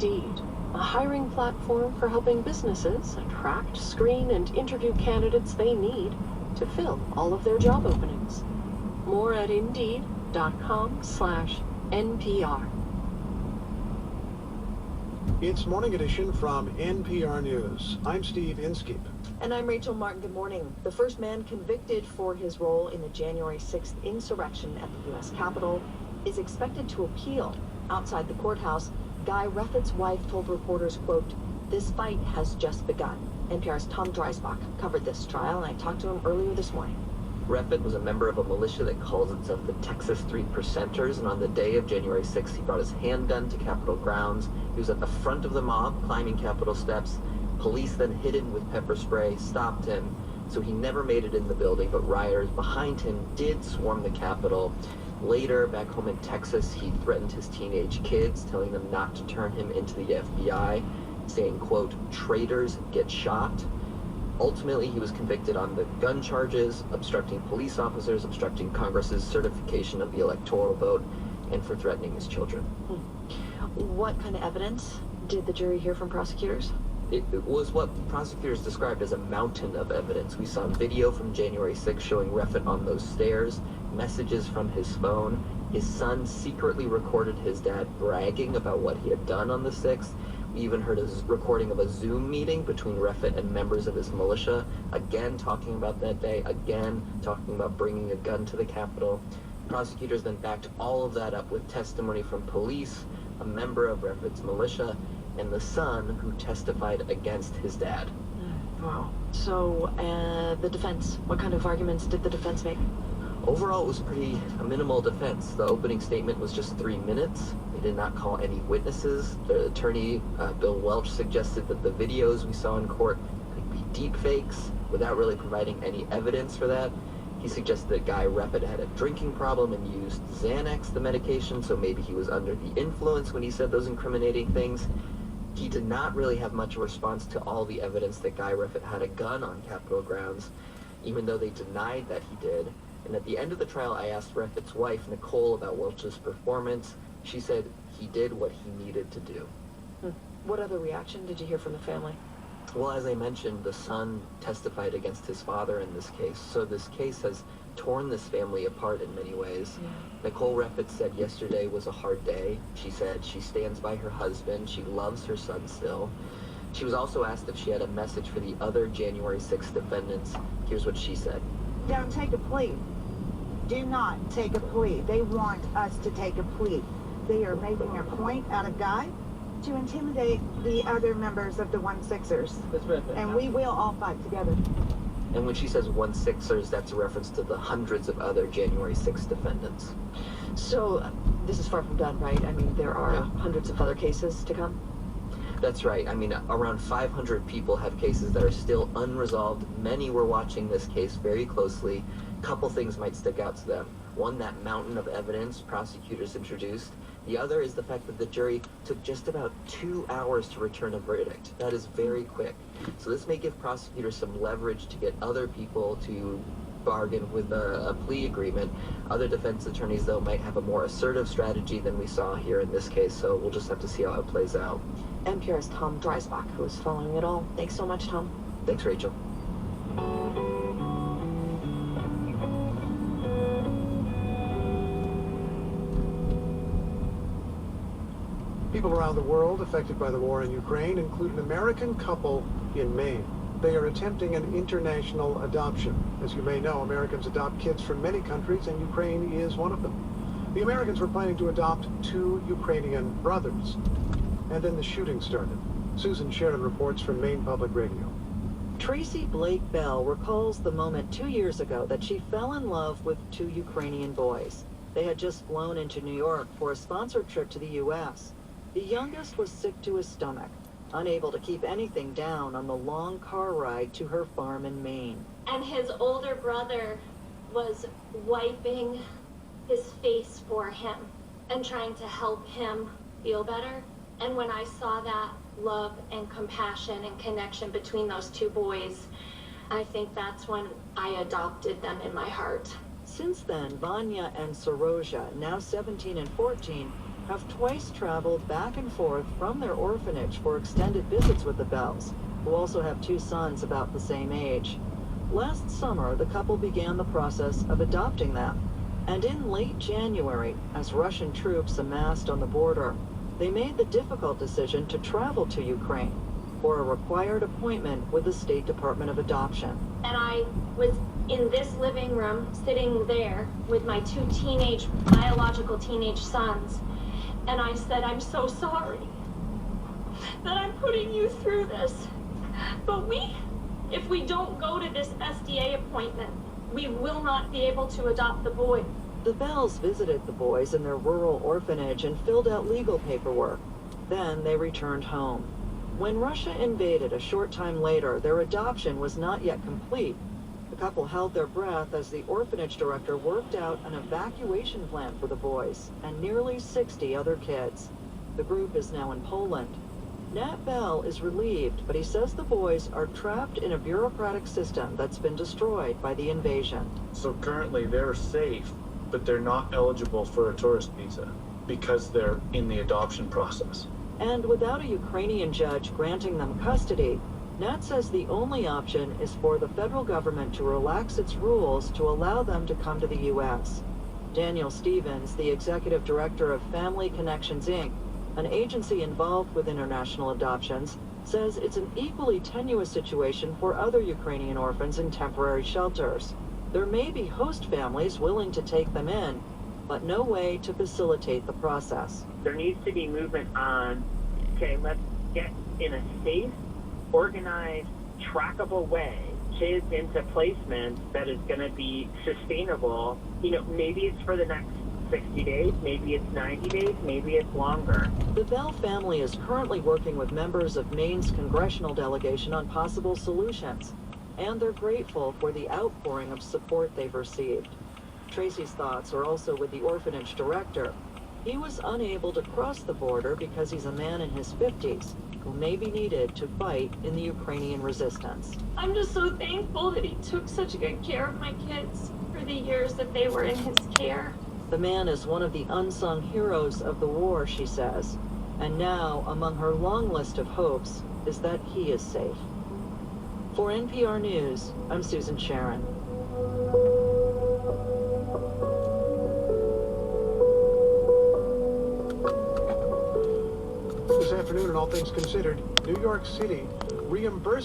Indeed, a hiring platform for helping businesses attract, screen, and interview candidates they need to fill all of their job openings. More at Indeed.com/NPR. It's Morning Edition from NPR News. I'm Steve Inskeep. And I'm Rachel Martin. Good morning. The first man convicted for his role in the January 6th insurrection at the U.S. Capitol is expected to appeal. Outside the courthouse, Guy Reffitt's wife told reporters, quote, "This fight has just begun." NPR's Tom Dreisbach covered this trial, and I talked to him earlier this morning. Reffitt was a member of a militia that calls itself the Texas 3 Percenters, and on the day of January 6th, he brought his handgun to Capitol grounds. He was at the front of the mob, climbing Capitol steps. Police then hit him with pepper spray, stopped him, so he never made it in the building, but rioters behind him did swarm the Capitol. Later, back home in Texas, he threatened his teenage kids, telling them not to turn him into the FBI, saying, quote, "Traitors get shot." Ultimately, he was convicted on the gun charges, obstructing police officers, obstructing Congress's certification of the electoral vote, and for threatening his children. What kind of evidence did the jury hear from prosecutors? It was what prosecutors described as a mountain of evidence. We saw video from January 6th showing Reffitt on those stairs, messages from his phone. His son secretly recorded his dad bragging about what he had done on the 6th. We even heard a recording of a Zoom meeting between Reffitt and members of his militia, again talking about that day, again talking about bringing a gun to the Capitol. Prosecutors then backed all of that up with testimony from police, a member of Reffitt's militia, and the son who testified against his dad. Wow. So, the defense, what kind of arguments did the defense make? Overall, it was a minimal defense. The opening statement was just 3 minutes. They did not call any witnesses. The attorney, Bill Welch, suggested that the videos we saw in court could be deep fakes without really providing any evidence for that. He suggested that Guy Reffitt had a drinking problem and used Xanax, the medication, so maybe he was under the influence when he said those incriminating things. He did not really have much of a response to all the evidence that Guy Reffitt had a gun on Capitol grounds, even though they denied that he did. And at the end of the trial, I asked Reffitt's wife, Nicole, about Welch's performance. She said he did what he needed to do. What other reaction did you hear from the family? Well, as I mentioned, the son testified against his father in this case. So this case has torn this family apart in many ways. Yeah. Nicole Reffitt said yesterday was a hard day. She said she stands by her husband. She loves her son still. She was also asked if she had a message for the other January 6th defendants. Here's what she said. Don't take a plea. Do not take a plea. They want us to take a plea. They are making a point out of Guy to intimidate the other members of the 1-6ers. That's right. And we will all fight together. And when she says 1-6ers, that's a reference to the hundreds of other January 6th defendants. So, this is far from done, right? I mean, there are hundreds of other cases to come? That's right. I mean, around 500 people have cases that are still unresolved. Many were watching this case very closely. A couple things might stick out to them. One, that mountain of evidence prosecutors introduced. The other is the fact that the jury took just about 2 hours to return a verdict. That is very quick. So this may give prosecutors some leverage to get other people to bargain with a plea agreement. Other defense attorneys, though, might have a more assertive strategy than we saw here in this case, so we'll just have to see how it plays out. NPR's Tom Dreisbach, who is following it all. Thanks so much, Tom. Thanks, Rachel. People around the world affected by the war in Ukraine include an American couple in Maine. They are attempting an international adoption. As you may know, Americans adopt kids from many countries, and Ukraine is one of them. The Americans were planning to adopt 2 Ukrainian brothers. And then the shooting started. Susan Sharon reports from Maine Public Radio. Tracy Blake Bell recalls the moment 2 years ago that she fell in love with 2 Ukrainian boys. They had just flown into New York for a sponsored trip to the U.S. The youngest was sick to his stomach, unable to keep anything down on the long car ride to her farm in Maine. And his older brother was wiping his face for him and trying to help him feel better. And when I saw that love and compassion and connection between those 2 boys, I think that's when I adopted them in my heart. Since then, Vanya and Saroja, now 17 and 14, have twice traveled back and forth from their orphanage for extended visits with the Bells, who also have 2 sons about the same age. Last summer, the couple began the process of adopting them, and in late January, as Russian troops amassed on the border, they made the difficult decision to travel to Ukraine for a required appointment with the State Department of Adoption. And I was in this living room, sitting there with my 2 biological teenage sons, and I said, I'm so sorry that I'm putting you through this, but if we don't go to this SDA appointment, we will not be able to adopt the boy. The Bells visited the boys in their rural orphanage and filled out legal paperwork. Then they returned home. When Russia invaded a short time later, their adoption was not yet complete. The couple held their breath as the orphanage director worked out an evacuation plan for the boys and nearly 60 other kids. The group is now in Poland. Nat Bell is relieved, but he says the boys are trapped in a bureaucratic system that's been destroyed by the invasion. So currently they're safe, but they're not eligible for a tourist visa because they're in the adoption process. And without a Ukrainian judge granting them custody, Nat says the only option is for the federal government to relax its rules to allow them to come to the U.S. Daniel Stevens, the executive director of Family Connections, Inc., an agency involved with international adoptions, says it's an equally tenuous situation for other Ukrainian orphans in temporary shelters. There may be host families willing to take them in, but no way to facilitate the process. There needs to be movement on, okay, let's get in a safe, organized, trackable way kids into placements that is going to be sustainable. You know, maybe it's for the next 60 days, maybe it's 90 days, maybe it's longer. The Bell family is currently working with members of Maine's congressional delegation on possible solutions, and they're grateful for the outpouring of support they've received. Tracy's thoughts are also with the orphanage director. He was unable to cross the border because he's a man in his 50s who may be needed to fight in the Ukrainian resistance. I'm just so thankful that he took such good care of my kids for the years that they were in his care. The man is one of the unsung heroes of the war, she says, and now among her long list of hopes is that he is safe. For NPR News, I'm Susan Sharon. This afternoon, in All Things Considered, New York City reimbursed